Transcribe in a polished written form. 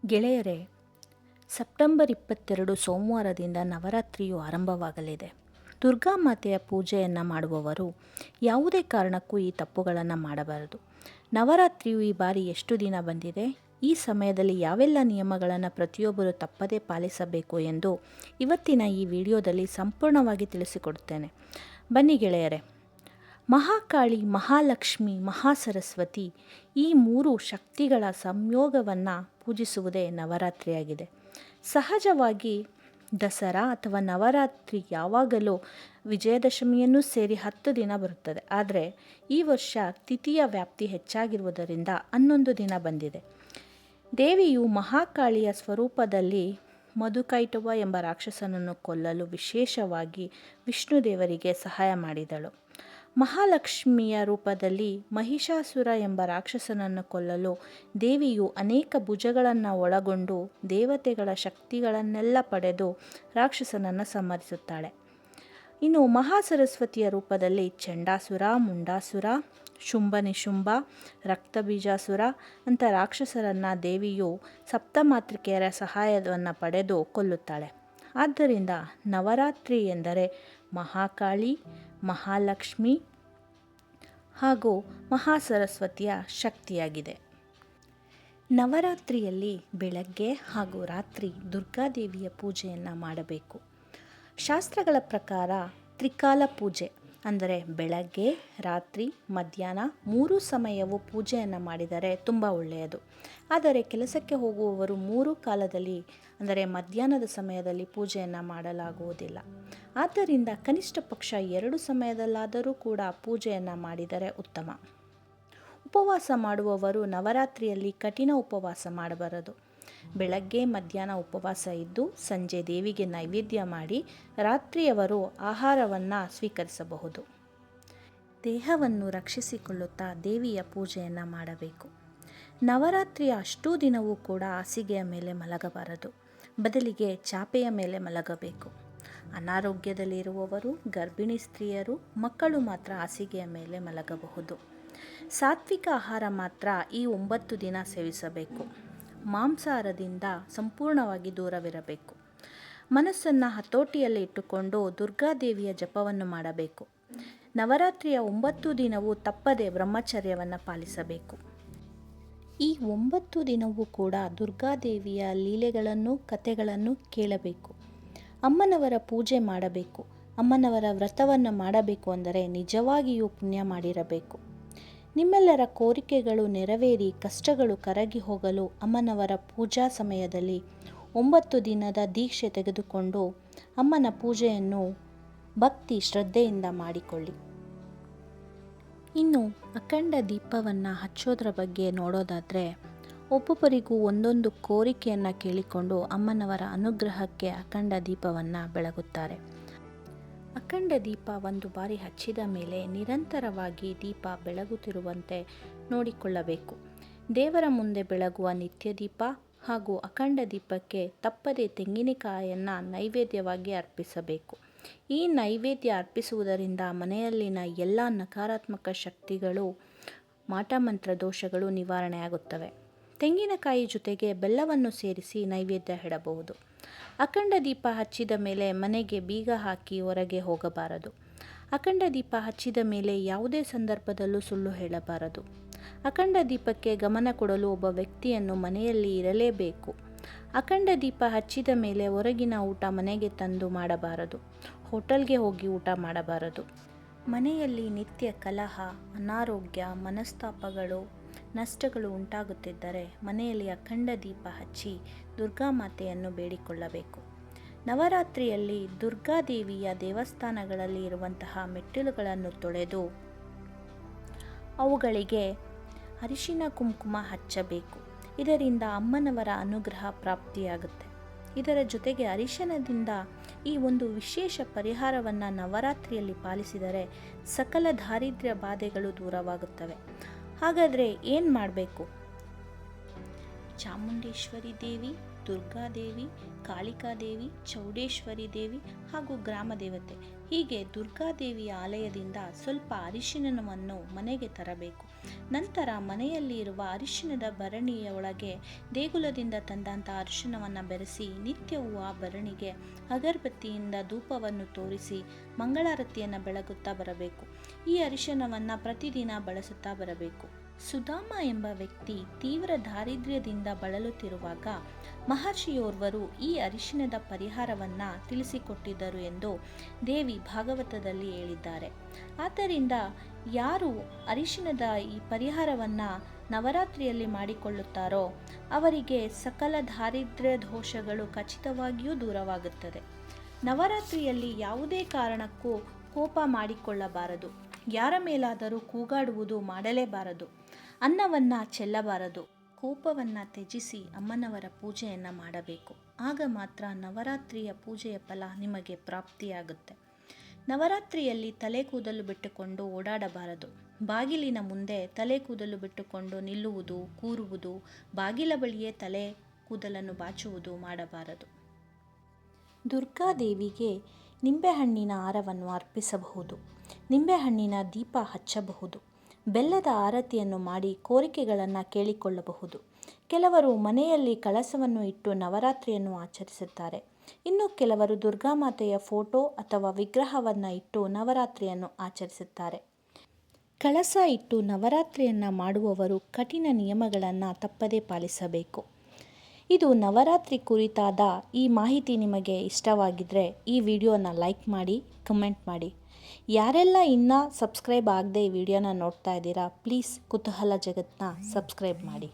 ಗೆಳೆಯರೇ, ಸೆಪ್ಟೆಂಬರ್ 22 ಸೋಮವಾರದಿಂದ ನವರಾತ್ರಿಯು ಆರಂಭವಾಗಲಿದೆ. ದುರ್ಗಾಮಾತೆಯ ಪೂಜೆಯನ್ನು ಮಾಡುವವರು ಯಾವುದೇ ಕಾರಣಕ್ಕೂ ಈ ತಪ್ಪುಗಳನ್ನು ಮಾಡಬಾರದು. ನವರಾತ್ರಿಯು ಈ ಬಾರಿ ಎಷ್ಟು ದಿನ ಬಂದಿದೆ, ಈ ಸಮಯದಲ್ಲಿ ಯಾವೆಲ್ಲ ನಿಯಮಗಳನ್ನು ಪ್ರತಿಯೊಬ್ಬರು ತಪ್ಪದೇ ಪಾಲಿಸಬೇಕು ಎಂದು ಇವತ್ತಿನ ಈ ವಿಡಿಯೋದಲ್ಲಿ ಸಂಪೂರ್ಣವಾಗಿ ತಿಳಿಸಿಕೊಡುತ್ತೇನೆ. ಬನ್ನಿ ಗೆಳೆಯರೇ. ಮಹಾಕಾಳಿ, ಮಹಾಲಕ್ಷ್ಮಿ, ಮಹಾಸರಸ್ವತಿ ಈ ಮೂರು ಶಕ್ತಿಗಳ ಸಂಯೋಗವನ್ನು ಪೂಜಿಸುವುದೇ ನವರಾತ್ರಿಯಾಗಿದೆ. ಸಹಜವಾಗಿ ದಸರಾ ಅಥವಾ ನವರಾತ್ರಿ ಯಾವಾಗಲೂ ವಿಜಯದಶಮಿಯನ್ನು ಸೇರಿ 10 ದಿನ ಬರುತ್ತದೆ. ಆದರೆ ಈ ವರ್ಷ ತಿಥಿಯ ವ್ಯಾಪ್ತಿ ಹೆಚ್ಚಾಗಿರುವುದರಿಂದ 11 ದಿನ ಬಂದಿದೆ. ದೇವಿಯು ಮಹಾಕಾಳಿಯ ಸ್ವರೂಪದಲ್ಲಿ ಮಧುಕೈಟವ ಎಂಬ ರಾಕ್ಷಸನನ್ನು ಕೊಲ್ಲಲು ವಿಶೇಷವಾಗಿ ವಿಷ್ಣುದೇವರಿಗೆ ಸಹಾಯ ಮಾಡಿದಳು. ಮಹಾಲಕ್ಷ್ಮಿಯ ರೂಪದಲ್ಲಿ ಮಹಿಷಾಸುರ ಎಂಬ ರಾಕ್ಷಸನನ್ನು ಕೊಲ್ಲಲು ದೇವಿಯು ಅನೇಕ ಭುಜಗಳನ್ನು ಒಳಗೊಂಡು ದೇವತೆಗಳ ಶಕ್ತಿಗಳನ್ನೆಲ್ಲ ಪಡೆದು ರಾಕ್ಷಸನನ್ನು ಸಂಹರಿಸುತ್ತಾಳೆ. ಇನ್ನು ಮಹಾಸರಸ್ವತಿಯ ರೂಪದಲ್ಲಿ ಚಂಡಾಸುರ, ಮುಂಡಾಸುರ, ಶುಂಭನಿಶುಂಭ, ರಕ್ತಬೀಜಾಸುರ ಅಂತ ರಾಕ್ಷಸರನ್ನು ದೇವಿಯು ಸಪ್ತಮಾತೃಕೆಯರ ಸಹಾಯವನ್ನು ಪಡೆದು ಕೊಲ್ಲುತ್ತಾಳೆ. ಆದ್ದರಿಂದ ನವರಾತ್ರಿ ಎಂದರೆ ಮಹಾಕಾಳಿ, ಮಹಾಲಕ್ಷ್ಮಿ ಹಾಗೂ ಮಹಾಸರಸ್ವತಿಯ ಶಕ್ತಿಯಾಗಿದೆ. ನವರಾತ್ರಿಯಲ್ಲಿ ಬೆಳಗ್ಗೆ ಹಾಗೂ ರಾತ್ರಿ ದುರ್ಗಾದೇವಿಯ ಪೂಜೆಯನ್ನು ಮಾಡಬೇಕು. ಶಾಸ್ತ್ರಗಳ ಪ್ರಕಾರ ತ್ರಿಕಾಲ ಪೂಜೆ ಅಂದರೆ ಬೆಳಗ್ಗೆ, ರಾತ್ರಿ, ಮಧ್ಯಾಹ್ನ 3 ಸಮಯವೂ ಪೂಜೆಯನ್ನು ಮಾಡಿದರೆ ತುಂಬ ಒಳ್ಳೆಯದು. ಆದರೆ ಕೆಲಸಕ್ಕೆ ಹೋಗುವವರು 3 ಕಾಲದಲ್ಲಿ ಅಂದರೆ ಮಧ್ಯಾಹ್ನದ ಸಮಯದಲ್ಲಿ ಪೂಜೆಯನ್ನು ಮಾಡಲಾಗುವುದಿಲ್ಲ. ಆದ್ದರಿಂದ ಕನಿಷ್ಠ ಪಕ್ಷ 2 ಸಮಯದಲ್ಲಾದರೂ ಕೂಡ ಪೂಜೆಯನ್ನು ಮಾಡಿದರೆ ಉತ್ತಮ. ಉಪವಾಸ ಮಾಡುವವರು ನವರಾತ್ರಿಯಲ್ಲಿ ಕಠಿಣ ಉಪವಾಸ ಮಾಡಬಾರದು. ಬೆಳಗ್ಗೆ ಮಧ್ಯಾಹ್ನ ಉಪವಾಸ ಇದ್ದು ಸಂಜೆ ದೇವಿಗೆ ನೈವೇದ್ಯ ಮಾಡಿ ರಾತ್ರಿಯವರು ಆಹಾರವನ್ನು ಸ್ವೀಕರಿಸಬಹುದು. ದೇಹವನ್ನು ರಕ್ಷಿಸಿಕೊಳ್ಳುತ್ತಾ ದೇವಿಯ ಪೂಜೆಯನ್ನು ಮಾಡಬೇಕು. ನವರಾತ್ರಿಯ ಅಷ್ಟೂ ದಿನವೂ ಕೂಡ ಹಾಸಿಗೆಯ ಮೇಲೆ ಮಲಗಬಾರದು. ಬದಲಿಗೆ ಚಾಪೆಯ ಮೇಲೆ ಮಲಗಬೇಕು. ಅನಾರೋಗ್ಯದಲ್ಲಿರುವವರು, ಗರ್ಭಿಣಿ ಸ್ತ್ರೀಯರು, ಮಕ್ಕಳು ಮಾತ್ರ ಹಾಸಿಗೆಯ ಮೇಲೆ ಮಲಗಬಹುದು. ಸಾತ್ವಿಕ ಆಹಾರ ಮಾತ್ರ ಈ 9 ದಿನ ಸೇವಿಸಬೇಕು. ಮಾಂಸಾಹಾರದಿಂದ ಸಂಪೂರ್ಣವಾಗಿ ದೂರವಿರಬೇಕು. ಮನಸ್ಸನ್ನು ಹತೋಟಿಯಲ್ಲಿ ಇಟ್ಟುಕೊಂಡು ದುರ್ಗಾದೇವಿಯ ಜಪವನ್ನು ಮಾಡಬೇಕು. ನವರಾತ್ರಿಯ 9 ದಿನವೂ ತಪ್ಪದೆ ಬ್ರಹ್ಮಚರ್ಯವನ್ನು ಪಾಲಿಸಬೇಕು. ಈ 9 ದಿನವೂ ಕೂಡ ದುರ್ಗಾದೇವಿಯ ಲೀಲೆಗಳನ್ನು, ಕಥೆಗಳನ್ನು ಕೇಳಬೇಕು. ಅಮ್ಮನವರ ಪೂಜೆ ಮಾಡಬೇಕು. ಅಮ್ಮನವರ ವ್ರತವನ್ನು ಮಾಡಬೇಕು ಅಂದರೆ ನಿಜವಾಗಿಯೂ ಪುಣ್ಯ ಮಾಡಿರಬೇಕು. ನಿಮ್ಮೆಲ್ಲರ ಕೋರಿಕೆಗಳು ನೆರವೇರಿ ಕಷ್ಟಗಳು ಕರಗಿ ಹೋಗಲು ಅಮ್ಮನವರ ಪೂಜಾ ಸಮಯದಲ್ಲಿ 9 ದಿನದ ದೀಕ್ಷೆ ತೆಗೆದುಕೊಂಡು ಅಮ್ಮನ ಪೂಜೆಯನ್ನು ಭಕ್ತಿ ಶ್ರದ್ಧೆಯಿಂದ ಮಾಡಿಕೊಳ್ಳಿ. ಇನ್ನು ಅಖಂಡ ದೀಪವನ್ನು ಹಚ್ಚೋದ್ರ ಬಗ್ಗೆ ನೋಡೋದಾದರೆ, ಒಬ್ಬೊಬ್ಬರಿಗೂ ಒಂದೊಂದು ಕೋರಿಕೆಯನ್ನು ಕೇಳಿಕೊಂಡು ಅಮ್ಮನವರ ಅನುಗ್ರಹಕ್ಕೆ ಅಖಂಡ ದೀಪವನ್ನು ಬೆಳಗುತ್ತಾರೆ. ಅಖಂಡ ದೀಪ ಒಂದು ಬಾರಿ ಹಚ್ಚಿದ ಮೇಲೆ ನಿರಂತರವಾಗಿ ದೀಪ ಬೆಳಗುತ್ತಿರುವಂತೆ ನೋಡಿಕೊಳ್ಳಬೇಕು. ದೇವರ ಮುಂದೆ ಬೆಳಗುವ ನಿತ್ಯ ದೀಪ ಹಾಗೂ ಅಖಂಡ ದೀಪಕ್ಕೆ ತಪ್ಪದೆ ತೆಂಗಿನಕಾಯಿಯನ್ನು ನೈವೇದ್ಯವಾಗಿ ಅರ್ಪಿಸಬೇಕು. ಈ ನೈವೇದ್ಯ ಅರ್ಪಿಸುವುದರಿಂದ ಮನೆಯಲ್ಲಿನ ಎಲ್ಲ ನಕಾರಾತ್ಮಕ ಶಕ್ತಿಗಳು, ಮಾಟಮಂತ್ರ ದೋಷಗಳು ನಿವಾರಣೆಯಾಗುತ್ತವೆ. ತೆಂಗಿನಕಾಯಿ ಜೊತೆಗೆ ಬೆಲ್ಲವನ್ನು ಸೇರಿಸಿ ನೈವೇದ್ಯ ಇಡಬಹುದು. ಅಖಂಡ ದೀಪ ಹಚ್ಚಿದ ಮೇಲೆ ಮನೆಗೆ ಬೀಗ ಹಾಕಿ ಹೊರಗೆ ಹೋಗಬಾರದು. ಅಖಂಡ ದೀಪ ಹಚ್ಚಿದ ಮೇಲೆ ಯಾವುದೇ ಸಂದರ್ಭದಲ್ಲೂ ಸುಳ್ಳು ಹೇಳಬಾರದು. ಅಖಂಡ ದೀಪಕ್ಕೆ ಗಮನ ಕೊಡಲು ಒಬ್ಬ ವ್ಯಕ್ತಿಯನ್ನು ಮನೆಯಲ್ಲಿ ಇರಲೇಬೇಕು. ಅಖಂಡ ದೀಪ ಹಚ್ಚಿದ ಮೇಲೆ ಹೊರಗಿನ ಊಟ ಮನೆಗೆ ತಂದು ಮಾಡಬಾರದು. ಹೋಟೆಲ್ಗೆ ಹೋಗಿ ಊಟ ಮಾಡಬಾರದು. ಮನೆಯಲ್ಲಿ ನಿತ್ಯ ಕಲಹ, ಅನಾರೋಗ್ಯ, ಮನಸ್ತಾಪಗಳು, ನಷ್ಟಗಳು ಉಂಟಾಗುತ್ತಿದ್ದರೆ ಮನೆಯಲ್ಲಿ ಅಖಂಡ ದೀಪ ಹಚ್ಚಿ ದುರ್ಗಾಮಾತೆಯನ್ನು ಬೇಡಿಕೊಳ್ಳಬೇಕು. ನವರಾತ್ರಿಯಲ್ಲಿ ದುರ್ಗಾದೇವಿಯ ದೇವಸ್ಥಾನಗಳಲ್ಲಿ ಇರುವಂತಹ ಮೆಟ್ಟಿಲುಗಳನ್ನು ತೊಳೆದು ಅವುಗಳಿಗೆ ಅರಿಶಿನ ಕುಂಕುಮ ಹಚ್ಚಬೇಕು. ಇದರಿಂದ ಅಮ್ಮನವರ ಅನುಗ್ರಹ ಪ್ರಾಪ್ತಿಯಾಗುತ್ತೆ. ಇದರ ಜೊತೆಗೆ ಅರಿಶಿನದಿಂದ ಈ ಒಂದು ವಿಶೇಷ ಪರಿಹಾರವನ್ನು ನವರಾತ್ರಿಯಲ್ಲಿ ಪಾಲಿಸಿದರೆ ಸಕಲ ದಾರಿದ್ರ್ಯ ಬಾಧೆಗಳು ದೂರವಾಗುತ್ತವೆ. ಹಾಗಾದರೆ ಏನು ಮಾಡಬೇಕು? ಚಾಮುಂಡೇಶ್ವರಿ ದೇವಿ, ದುರ್ಗಾದೇವಿ, ಕಾಳಿಕಾದೇವಿ, ಚೌಡೇಶ್ವರಿ ದೇವಿ ಹಾಗೂ ಗ್ರಾಮ ದೇವತೆ ಹೀಗೆ ದುರ್ಗಾದೇವಿಯ ಆಲಯದಿಂದ ಸ್ವಲ್ಪ ಅರಿಶಿನವನ್ನು ಮನೆಗೆ ತರಬೇಕು. ನಂತರ ಮನೆಯಲ್ಲಿ ಇರುವ ಅರಿಶಿನದ ಭರಣಿಯ ಒಳಗೆ ದೇಗುಲದಿಂದ ತಂದಂಥ ಅರಿಶಿನವನ್ನು ಬೆರೆಸಿ ನಿತ್ಯವೂ ಆ ಭರಣಿಗೆ ಅಗರಬತ್ತಿಯಿಂದ ಧೂಪವನ್ನು ತೋರಿಸಿ ಮಂಗಳಾರತಿಯನ್ನು ಬೆಳಗುತ್ತಾ ಬರಬೇಕು. ಈ ಅರಿಶಿನವನ್ನು ಪ್ರತಿದಿನ ಬಳಸುತ್ತಾ ಬರಬೇಕು. ಸುಧಾಮ ಎಂಬ ವ್ಯಕ್ತಿ ತೀವ್ರ ದಾರಿದ್ರ್ಯದಿಂದ ಬಳಲುತ್ತಿರುವಾಗ ಮಹರ್ಷಿಯೋರ್ವರು ಈ ಅರಿಶಿನದ ಪರಿಹಾರವನ್ನು ತಿಳಿಸಿಕೊಟ್ಟಿದ್ದರು ಎಂದು ದೇವಿ ಭಾಗವತದಲ್ಲಿ ಹೇಳಿದ್ದಾರೆ. ಆದ್ದರಿಂದ ಯಾರು ಅರಿಶಿನದ ಈ ಪರಿಹಾರವನ್ನು ನವರಾತ್ರಿಯಲ್ಲಿ ಮಾಡಿಕೊಳ್ಳುತ್ತಾರೋ ಅವರಿಗೆ ಸಕಲ ದಾರಿದ್ರ್ಯ ದೋಷಗಳು ಖಚಿತವಾಗಿಯೂ ದೂರವಾಗುತ್ತದೆ. ನವರಾತ್ರಿಯಲ್ಲಿ ಯಾವುದೇ ಕಾರಣಕ್ಕೂ ಕೋಪ ಮಾಡಿಕೊಳ್ಳಬಾರದು. ಯಾರ ಮೇಲಾದರೂ ಕೂಗಾಡುವುದು ಮಾಡಲೇಬಾರದು. ಅನ್ನವನ್ನು ಚೆಲ್ಲಬಾರದು. ಕೋಪವನ್ನು ತ್ಯಜಿಸಿ ಅಮ್ಮನವರ ಪೂಜೆಯನ್ನು ಮಾಡಬೇಕು. ಆಗ ಮಾತ್ರ ನವರಾತ್ರಿಯ ಪೂಜೆಯ ಫಲ ನಿಮಗೆ ಪ್ರಾಪ್ತಿಯಾಗುತ್ತೆ. ನವರಾತ್ರಿಯಲ್ಲಿ ತಲೆ ಕೂದಲು ಬಿಟ್ಟುಕೊಂಡು ಓಡಾಡಬಾರದು. ಬಾಗಿಲಿನ ಮುಂದೆ ತಲೆ ಕೂದಲು ಬಿಟ್ಟುಕೊಂಡು ನಿಲ್ಲುವುದು, ಕೂರುವುದು, ಬಾಗಿಲ ಬಳಿಯೇ ತಲೆ ಕೂದಲನ್ನು ಬಾಚುವುದು ಮಾಡಬಾರದು. ದುರ್ಗಾದೇವಿಗೆ ನಿಂಬೆಹಣ್ಣಿನ ಹಾರವನ್ನು ಅರ್ಪಿಸಬಹುದು. ನಿಂಬೆಹಣ್ಣಿನ ದೀಪ ಹಚ್ಚಬಹುದು. ಬೆಲ್ಲದ ಆರತಿಯನ್ನು ಮಾಡಿ ಕೋರಿಕೆಗಳನ್ನು ಕೇಳಿಕೊಳ್ಳಬಹುದು. ಕೆಲವರು ಮನೆಯಲ್ಲಿ ಕಳಸವನ್ನು ಇಟ್ಟು ನವರಾತ್ರಿಯನ್ನು ಆಚರಿಸುತ್ತಾರೆ. ಇನ್ನು ಕೆಲವರು ದುರ್ಗಾಮಾತೆಯ ಫೋಟೋ ಅಥವಾ ವಿಗ್ರಹವನ್ನು ಇಟ್ಟು ನವರಾತ್ರಿಯನ್ನು ಆಚರಿಸುತ್ತಾರೆ. ಕಳಸ ಇಟ್ಟು ನವರಾತ್ರಿಯನ್ನು ಮಾಡುವವರು ಕಠಿಣ ನಿಯಮಗಳನ್ನು ತಪ್ಪದೇ ಪಾಲಿಸಬೇಕು. ಇದು ನವರಾತ್ರಿ ಕುರಿತಾದ ಈ ಮಾಹಿತಿ ನಿಮಗೆ ಇಷ್ಟವಾಗಿದ್ದರೆ ಈ ವಿಡಿಯೋನ ಲೈಕ್ ಮಾಡಿ, ಕಮೆಂಟ್ ಮಾಡಿ. ಯಾರೆಲ್ಲ ಇನ್ನೂ ಸಬ್ಸ್ಕ್ರೈಬ್ ಆಗದೆ ಈ ವಿಡಿಯೋನ ನೋಡ್ತಾ ಇದ್ದೀರಾ, ಪ್ಲೀಸ್ ಕುತೂಹಲ ಜಗತ್ತನ್ನ ಸಬ್ಸ್ಕ್ರೈಬ್ ಮಾಡಿ.